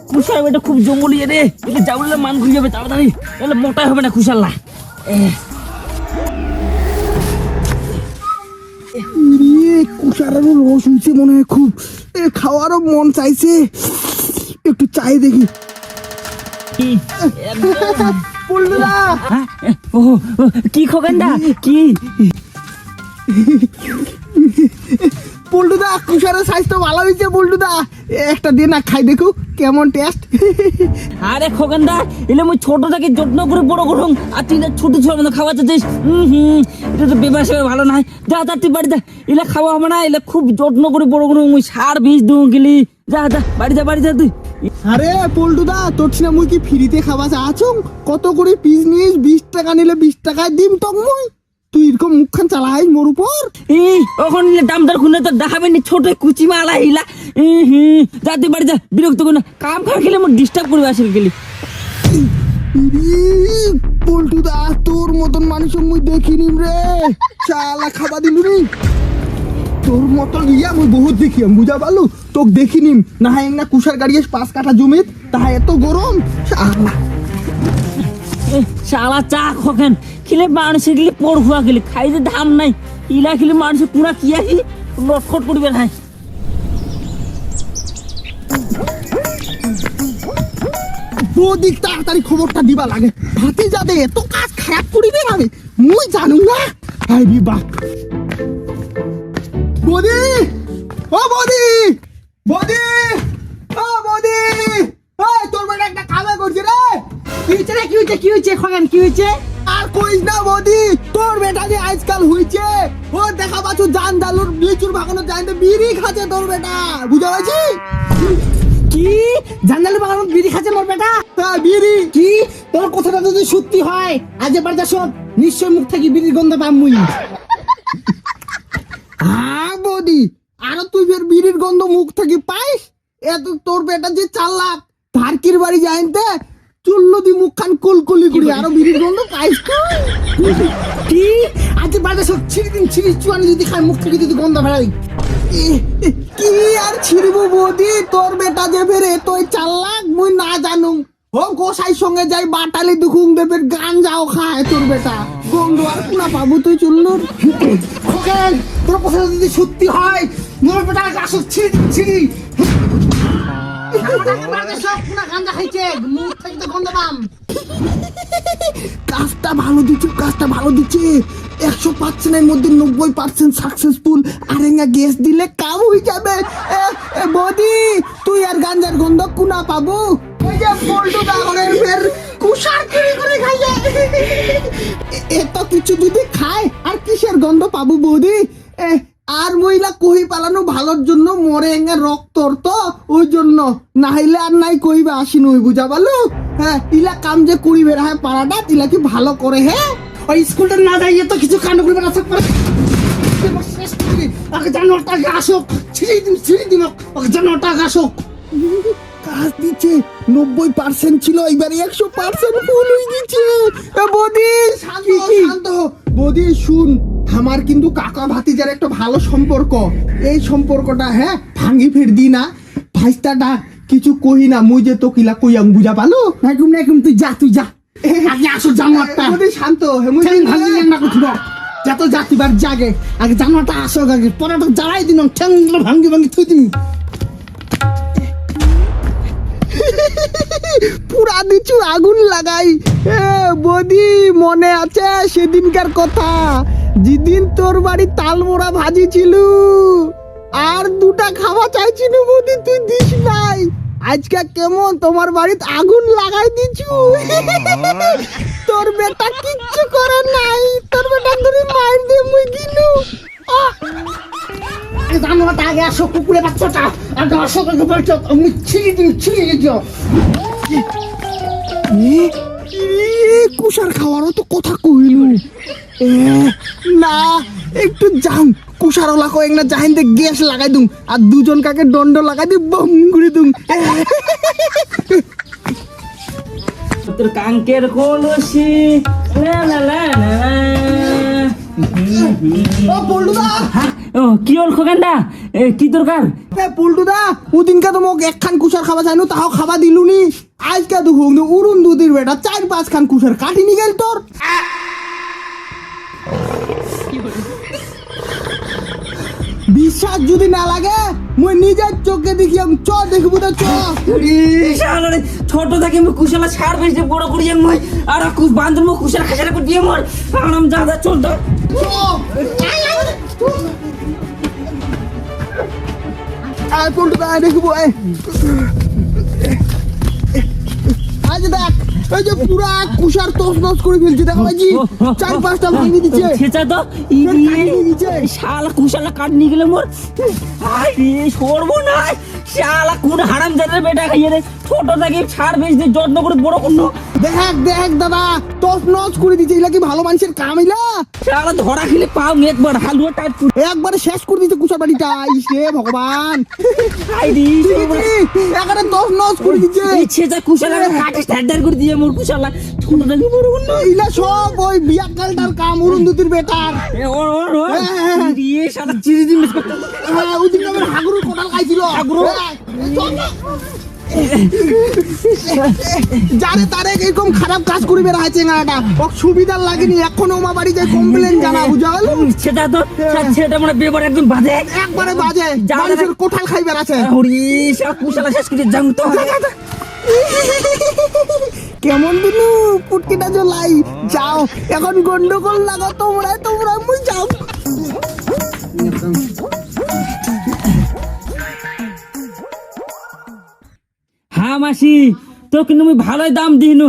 কুশাল এটা খুব জঙ্গলি রে, এটা যাবলে মান ঘুরে যাবে তাড়াতাড়ি, তাহলে মোটাই হবে না কুশাল্লা। কুষারেরও রস হয়েছে মনে হয় খুব, খাওয়ারও মন চাইছে, একটু চাই দেখি। পল্টুদা, ও কি খোকানদা কি? পল্টুদা কুষারের সাইজ তো ভালো হয়েছে পল্টুদা, একটা দিয়ে না খাই দেখো কেমন টেস্ট। আরে খোকানদা, এলে মুই ছোট থেকে যত্ন করে বড় করুম, আর তুই ছোট ছোট মতো খাওয়া চাচ্ছিস। এটা তো বেবার সেবা ভালো নয়, যা যা তুই বাড়ি যা, এলে খাওয়া হবে না, এলে খুব যত্ন করে বড় করুম, মুই সার বীজ দিউ গেলি, যা যা বাড়ি যা তুই। আরে পল্টুদা, তোর না মুই কি ফ্রিতে খাওয়া চাচ্ছ? কত করে পিস নিস? 20 টাকা নিলে 20 টাকায় দিম তক মুই, তুই এরকম মুখখান চালাই মোর উপর। ওখান দামদার খুনে তো দেখাবেন ছোট কুচি মালা হিলা। যা তুই বাড়ি যা, বিরক্ত কর না, কাম খা খেলে আমার ডিস্টার্ব করবে আসলে গেলি। পল্টুদা, তোর মতন মানুষ মুই দেখিনি রে, চালা খাবা দিলু রে, তোর মতন ইয়া মুই বহুত দেখিয়াম, বুঝা পারলু? তোকে দেখিনিম না হয় না কুষার গাড়ি 5 কাঠা জমিত, তাহা এত গরম। শালা চা খোকেন খেলে মানুষের গেলে পড়ুয়া গেলে খাইতে দাম নাই, ইলা খেলে মানুষের পুরা কি আহি লটখট করবে না। বদিক তাড়াতাড়ি খবরটা দিবা লাগে, ভাতি যাতে এত কাজ খারাপ করিবে ভাবে মুই জানু না। হাইবি বাপ, বদি, ও বদি, বদি, ও বদি, ওই তোর বেটা একটা কামে করছে রে। কি হইছে রে? কি হইছে খগেন, কি হইছে? আর কইস না বদি, তোর বেটা যে আজকাল হইছে, ও দেখা পাচ্ছ জান জালুর লিচুর বাগানো যাইতে বিড়ি খাচ্ছে তোর বেটা, বুঝা পাইছি? কি জানলালে বাগানো বিড়ি খাচ্ছে মোর বেটা? হ্যাঁ বিড়ি। কি তোর কথাটা যদি সত্যি হয়, আজ এবার যা সব নিশ্চয় মুখ থেকে বিড়ির গন্ধ পাম মুই। হ্যাঁ বদি, আর তুই ফের বিড়ির গন্ধ মুখ থেকে পাইস? এত তোর বেটা যে চালাক, ধারকির বাড়ি যাইতে চুল্লো দি মুখখান কুলকুলি করি, আরো বিড়ির গন্ধ পাইস তুই? কি আজ বাড়ি সব ছিড়ি দিন, ছিড়ি চুয়ানি যদি খায় মুখ থেকে যদি গন্ধ বেড়াই। কি আর ছিড়বো বদি, তোর বেটা যে ফের এতই চালাক মুই না জানুম। ও গোসাই সঙ্গে যাই বাটালি দুখুং দেবের গান যাও খায় তোর বেটা, গন্ধ আর কোনা পাবো তুই চুল্লুর? খোকেন, তোর কথা যদি সত্যি হয় মোর বেটা আসো ছিড়ি দিন, ছিড়ি। কাজটা ভালো দিচ্ছে, কাজটা ভালো দিচ্ছে, 100% এর মধ্যে 90% সাকসেসফুল। আরেঙ্গা গ্যাস দিলে কাম হয়ে যাবে। বদি, তুই আর গাঞ্জার গন্ধ কুনা পাবো? এই যে পল্টু দাগরের ফের কুষার চুরি করে খাইয়ে, এত কিছু যদি খায় আর কিসের গন্ধ পাবো বৌদি? আর মহিলা কহি পালানো ভালোর জন্য, মরে এঙ্গা রক্তর তো ওই জন্য, না হইলে আর নাই কইবে আসি নই, বুঝা পালো? হ্যাঁ, ইলা কাম যে করি বেড়া হয় পাড়াটা, ইলা কি ভালো করে? হ্যাঁ, ওই স্কুলটা না যাইয়ে তো কিছু কাণ্ড করিবে না থাকবে। জানোটা আসুক, ছিড়ি দিন ওকে, জানোটা আসুক। কাজ দিচ্ছে 90% ছিল, এবারে 100% ফুল হয়ে গেছে। বদি শান্ত, শান্ত বদি, শুন, আমার কিন্তু কাকা ভাতিজার একটা ভালো সম্পর্ক, এই সম্পর্কটা হ্যাঁ ভাঙ্গি ফের দি না। ভাইস্তাটা কিছু কহি না, মুই যে তো কিলা কইয়াম, বুঝা পালো? একদম না, একদম তুই যা, তুই যা, আগে আসো জানোয়ারটা। বদি শান্ত হে, মুই ভাঙ্গি না কইবা, যা তো যা, তুই বার জাগে, আগে জানোয়ারটা আসো, আগে পরে তো জ্বালাই দিন, ঠ্যাংগুলো ভাঙ্গি ভাঙ্গি থুই দিন। পুরা দিচু আগুন লাগাই। বদি, মনে আছে সেদিনকার কথা, যেদিন তোর বাড়ি তালমোড়া ভাজি ছিল আর দুটা খাওয়া চাইছিল বদি, তুই দিস নাই। আজকে কেমন তোমার বাড়িতে আগুন লাগাই দিছু। তোর বেটা কিচ্ছু করে নাই, তোর বেটা ধরে মার দিয়ে মুই গিলু। জানোয়ারটা আগে আসো, কুকুরের বাচ্চাটা আগে আসো, আমি ছিঁড়ে দিন, ছিঁড়ে দিচ্ছ। কুষার খাওয়ারও তো কথা কইল না, একটু যাম কুষার ওলা কয়েক না জাহিন্দে গ্যাস লাগাই দুম, আর দুজন কাকে দণ্ড লাগাই দি বম করে দুম। তোর কাঙ্কের কলসি লা লা লা লা। ও বলুদা, ও কি হল খোকানদা, কি দরকার? পল্টুদা ওদিনকে তো মোক একখান কুসার খাওয়া চাইনো তাও খাওয়া দিলুনি আজকে দেখুন উড়ুন দুদির বেটা 4-5 খান কুসার কাটিনি গেল তোর বিশ্বাস যদি না লাগে মুই নিজের চোখে দেখি আমি চ দেখবো তো চ ছোট থেকে আমি কুশালা ছাড় বেশি বড় করি মই আর বান্ধব কুশালা খাসারা করে দিয়ে মোর আরাম যা চল তো আয় পল্টুদা দেখবো আজ দেখ এই যে পুরা কুষার তছনছ করে ফেলছে দেখো ভাইজি 4-5টা ভাঙিয়ে দিচ্ছে সেটা তো শালা কুশালা কাট নিয়ে গেলে মোর আরে সরবো না শালা কোন হারাম জানের বেটা খাইয়ে রে ছোট থেকে ছাড় বেশ দিয়ে যত্ন করে বড় করলো দেখ দেখ দাদা তছনছ করে দিচ্ছে এগুলা কি ভালো মানুষের কাম এলা শালা ধরা খেলে পাও একবার হালুয়া টাইট একবারে শেষ করে দিচ্ছে কুষার বাড়িটা ইসে ভগবান আইডি এখানে তছনছ করে দিচ্ছে সেটা কুশালা কাটে স্ট্যান্ডার্ড করে দিয়ে মোর কুশালা ছোট থেকে বড় করলো এগুলা সব ওই বিয়া কালটার কাম অরুন্ধতির বেটার দিয়ে শালা চিড়ি দিন মিস করতে ওদিকে আমার হাগুরুর কোটাল খাইছিল জানে তারে এরকম খারাপ কাজ করে বেড়াইছে গাড়াটা ও সুবিধার লাগেনি এখন ওমা বাড়ি যায় কমপ্লেন জানা বুঝাল সেটা তো সেটা মানে বেবার একদম বাজে একবারে বাজে মানুষের কোঠাল খাই বেড়াচ্ছে ওরে শালা কুশালা শেষ করে যাং তো কেমন দিনু পুটকিটা জ্বলাই যাও এখন গন্ডগোল লাগো তোমরা মুই যাও হ্যাঁ মাসি তো কিন্তু আমি ভালোই দাম দিইনু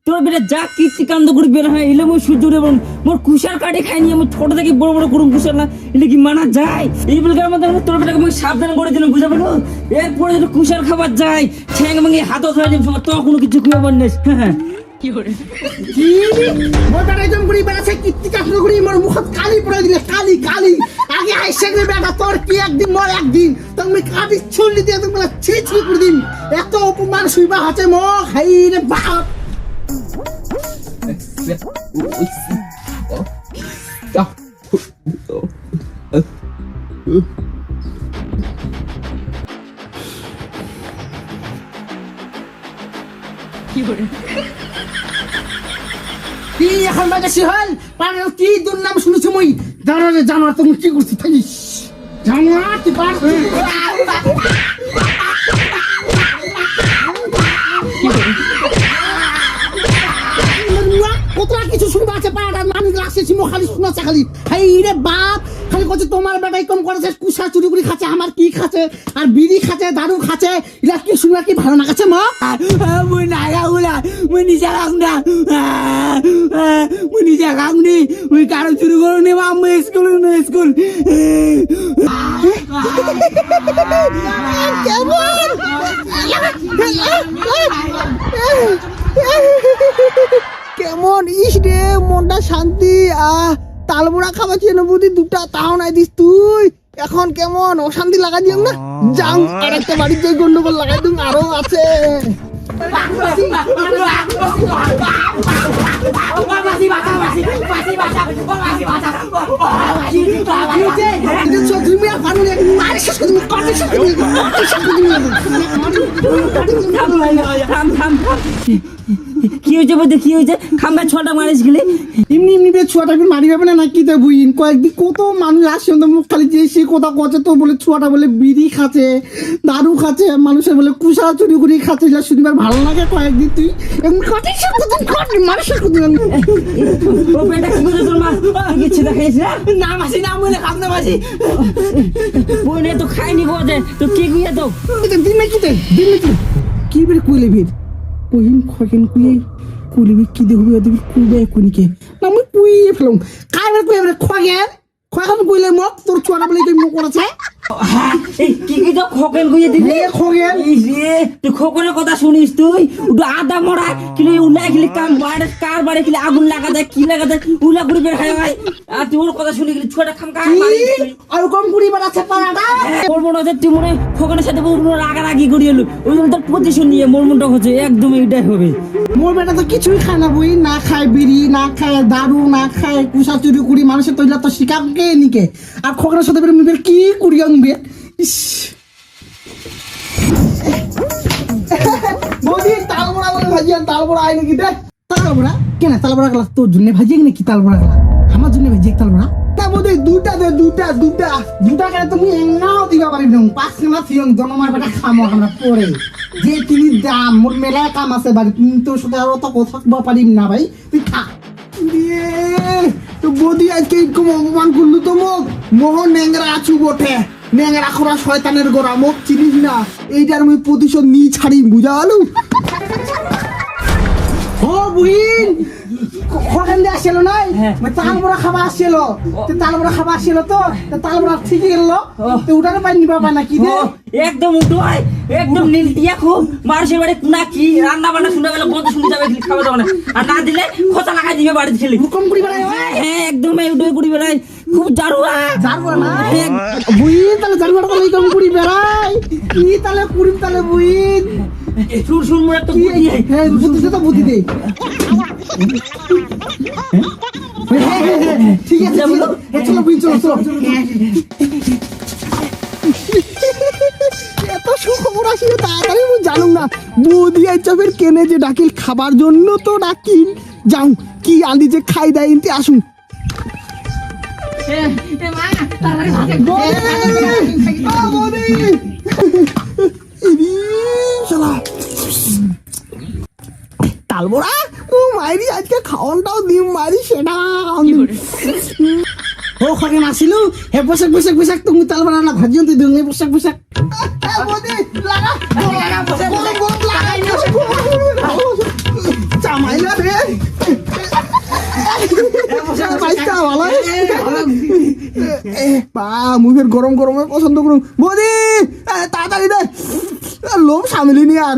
তোর বেটা যা কীর্তি কাণ্ড করে বের হয় এলে মই সহ্য করে বলুন মোর কুশার কাটে খাইনি আমি ছোট থেকে বড় বড় করুন কুশার না এলে কি মানা যায় এই বলকে আমাদের তোর বেটাকে আমি সাবধান করে দিলাম বুঝা পেলো এরপরে যদি কুশার খাবার যায় ঠ্যাং ভাঙে হাতও ধরে দিন তখন কিছু খুঁজে পারিস হ্যাঁ কি মোর বেটা একদম করি বেড়াছে কীর্তি কাণ্ড করি মোর মুখত কালি পড়ে দিলে কালি আগে আইসে রে বেটা তোর কি একদিন মোর একদিন তুমি কাটি ছুড়লি দিয়ে তুমি ছি করে দিন এত অপমান শুইবা হাতে মো হাই রে বাপ কি এখন বাজে হল পাড়ার কি দুর্নাম শুনেছি মই জানো তুমি কি করছিস থাকিস জানো তুই পার কতটা কিছু শুনবা আছে পাড়ার মানুষ আসেছি মো খালি শোনাচ্ছে খালি হাই রে বাপ খালি কচ্ছে তোমার বেটাই কম করেছে কুসা চুরি করে খাচ্ছে আমার কি খাচ্ছে আর বিড়ি খাচ্ছে দারু খাচ্ছে এরা কি শুনবা কি ভালো না খাচ্ছে মা মুই না গাউলা মুই নিজে গাউ না মুই নিজে গাউ নি মুই কারো চুরি করো নি মা মুই স্কুল কেমন ইস রে মনটা শান্তি তালবোড়া খাওয়াচ্ছি না বুদ্ধি দুটা তাও নাই দিস তুই এখন কেমন অশান্তি লাগা দিও না যাও আর একটা বাড়িতে গন্ডগোল লাগাই দিন আরো আছে কি হয়েছে বলতে কি হয়েছে খাম্বা ছটা মারিস গেলে এমনি ছুয়াটা মারি যাবে না কি তা বুঝিন কয়েকদিন কত মানুষ আসছে মুখ খালি যে সে কথা কচ্ছে তো বলে ছুয়াটা বলে বিড়ি খাচ্ছে দারু খাচ্ছে মানুষের বলে কুসা চুরি করে খাচ্ছে শুনিবার ভালো লাগে কয়েকদিন তুই মানুষের না মাসি না বলে খাব না মাসি বই তো খাইনি বোঝে তো কি গুয়ে তো দিনে কি বের কইলে ভিড় কহিন খকেন কুলিবি কি দেখবি দেখবি কুবে কুনিকে না মই কুইয়ে ফেলুম কাইবার কুইবে খগেন খগেন কইলে মোক তোর ছোড়া বলে তুই মোক করেছে হ্যাঁ এই কি তো খগেন কইয়ে দিবি খগেন এই রে তুই খগেনের কথা শুনিস তুই উডা আদা মরা কিলে উলা কিলে কাম বাড়ে কার বাড়ে কিলে আগুন লাগা দেয় কি লাগা দেয় উলা গুড়ি বের খায় ভাই আর তুই ওর কথা শুনি গেলি ছোড়া খাম কার মারি আর কম গুড়ি বাড়াছে পাড়াটা ওর মনে হচ্ছে তুই মনে খগেনের সাথে বহু রাগারাগি করি এলো ওই জন্য তোর পজিশন নিয়ে মোর মনটা হচ্ছে একদম এইটাই হবে মোর বেটা তো কিছুই খায় না বই না খায় বিড়ি না খায় দারু না খায় কুসা চুরি কুড়ি মানুষের তৈলা তো শিকাকে নিকে আর খগেনের সাথে বের কি কুড়ি আনবে ইস বৌদি তাল বড়া বলে ভাজি আর তাল বড়া আয় নাকি দে তাল বড়া কেন তাল বড়া গেলা তোর জন্য ভাজি নাকি তাল বড়া গেলা আমার জন্য ভাজি তাল বড়া না বৌদি দুটা দে দুটা দুটা দুটা কেন তুমি এঙ্গাও দিবা পারিব না পাঁচ না থিয়ং জনমার বেটা খামো আমরা পরে যে তিনি দাম মোর মেলা কাম আছে বাড়ি তুমি তোর সাথে আর অত কথা কবা পারিম না ভাই তুই খা তো বৌদি আজকে এরকম অপমান করলো তো মোক মোহন ন্যাংরা আছু বটে ন্যাংরা খোরা শয়তানের গোড়া মোক চিনিস না এইটার আমি প্রতিশোধ নিয়ে ছাড়ি বুঝা গেল ও বুইন কখন দিয়ে আসছিল নাই তাল বড়া খাবার আসছিল তাল বড়া খাবার আসছিল তো তাল বড়া ঠিকই গেল তো উঠানো পাই নিবা পাই না কি দে একদম উল্টো হয় একদম নীল দিয়া খুব মানুষের বাড়ি কুনা কি রান্না বান্না শুনে গেলে বন্ধ শুনে যাবে খাওয়া যাবে না আর না দিলে খোঁচা লাগাই দিবে বাড়িতে খেলে হুকুম করি বেড়াই হ্যাঁ একদম উঠে করি বেড়াই খুব জারুয়া জারুয়া না বুইন তাহলে জারুয়াটা তাহলে কম করি বেড়াই কি তাহলে কুড়িম তাহলে বুইন শুন শুন মোর একটা বুদ্ধি হ্যাঁ বুদ্ধি তো বুদ্ধি দে ঠিক আছে চলো বুইন চলো চলো এত সুখবর আসলে তাড়াতাড়ি আমি জানুম না বৌদি চাপের কেনে যে ডাকিল খাবার জন্য তো ডাকিল যাও কি আলি যে খাই দেয় ইনতে আসুন তালবড়া ও মাইরি আজকে খাওয়ানটাও দিম মারি সেটা ও খগেন আসিলু হে পোশাক পোশাক পোশাক তুমি তালবড়া না ভাজিও তুই দুঙ্গে পোশাক পোশাক চামাইলা রে মুখের গরম গরমে পছন্দ করুন বৌদি তাড়াতাড়ি দে লোভ সামলিনি আর